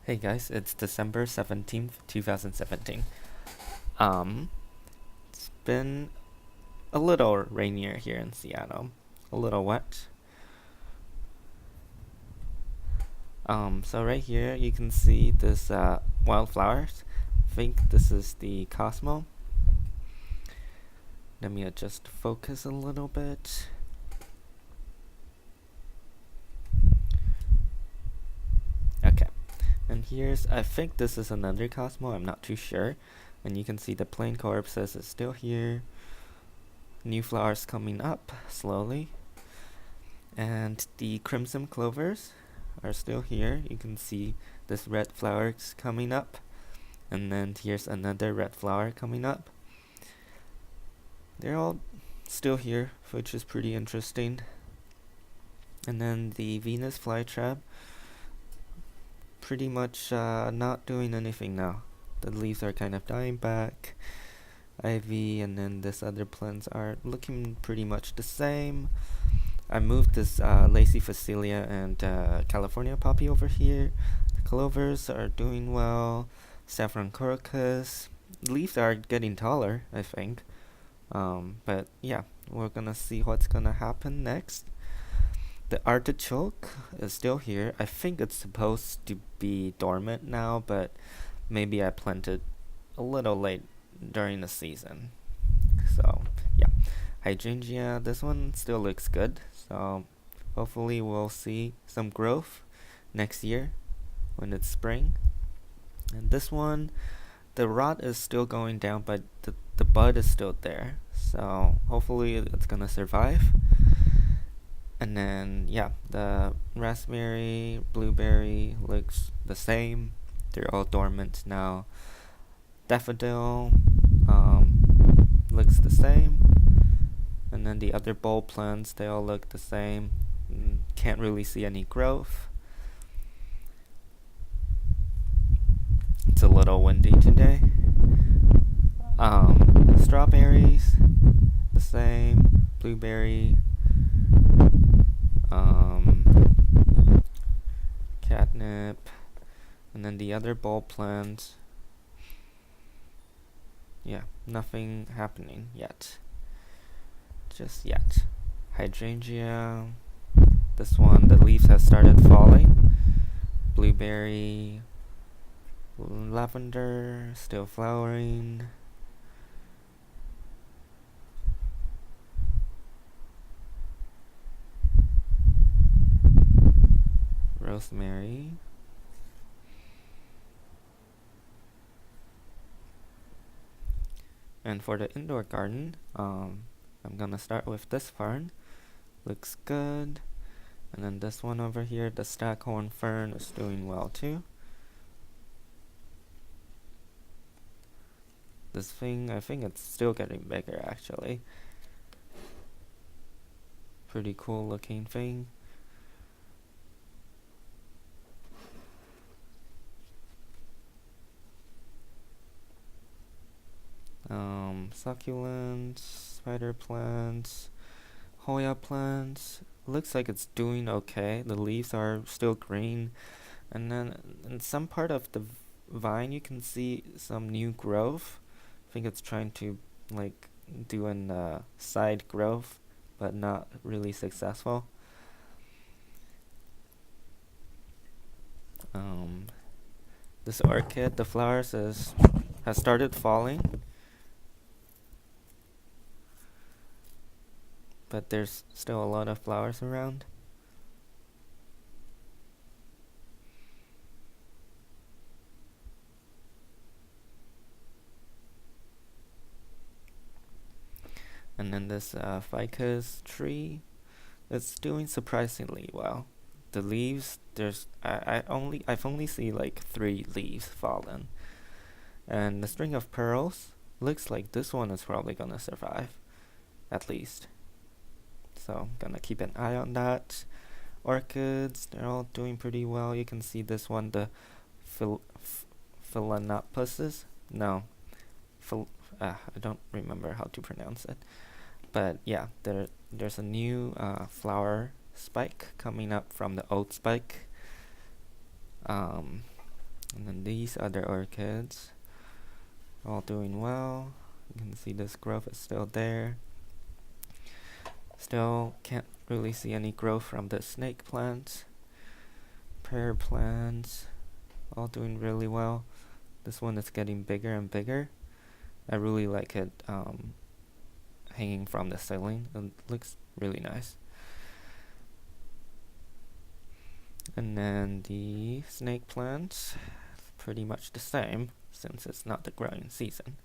Hey guys, it's December 17th, 2017. Um, it's been a little rainier here in Seattle. A little wet. So right here you can see this wildflowers. I think this is the Cosmo. Let me adjust focus a little bit. Okay. And I think this is another Cosmo, I'm not too sure. And you can see the plain corpses is still here. New flowers coming up slowly. And the crimson clovers are still here. You can see this red flowers coming up. And then here's another red flower coming up. They're all still here, which is pretty interesting. And then the Venus flytrap, pretty much not doing anything now. The leaves are kind of dying back. Ivy and then this other plants are looking pretty much the same. I moved this Lacy Facilia and California poppy over here. The clovers are doing well. Saffron crocus. Leaves are getting taller, I think. But yeah, we're gonna see what's gonna happen next. The artichoke is still here. I think it's supposed to be dormant now, but maybe I planted a little late during the season. So yeah, hydrangea, this one still looks good. So hopefully we'll see some growth next year when it's spring. And this one, the rot is still going down, but the bud is still there. So hopefully it's gonna survive. And then yeah, the raspberry, blueberry looks the same. They're all dormant now. Daffodil looks the same. And then the other bulb plants, they all look the same. Can't really see any growth. It's a little windy today. Strawberries, the same. Blueberry, catnip, and then the other bulb plants. Yeah, nothing happening yet. Just yet. Hydrangea, this one, the leaves have started falling. Blueberry, lavender, still flowering. Rosemary. And for the indoor garden, I'm gonna start with this fern. Looks good. And then this one over here, the staghorn fern, is doing well too. This thing, I think it's still getting bigger actually. Pretty cool looking thing. Succulents, spider plants, Hoya plants. Looks like it's doing okay. The leaves are still green. And then in some part of the vine you can see some new growth. I think it's trying to like do an side growth, but not really successful. This orchid, the flowers has started falling, but there's still a lot of flowers around. And then this ficus tree, it's doing surprisingly well. The leaves, I've only seen like 3 leaves fallen. And the string of pearls looks like this one is probably gonna survive, at least. So I'm gonna keep an eye on that. Orchids, they're all doing pretty well. You can see this one, the Philanopuses. No, I don't remember how to pronounce it. But yeah, there's a new flower spike coming up from the old spike. And then these other orchids, all doing well. You can see this growth is still there. Still can't really see any growth from the snake plants. Prayer plants, all doing really well. This one is getting bigger and bigger. I really like it hanging from the ceiling. It looks really nice. And then the snake plants, pretty much the same since it's not the growing season.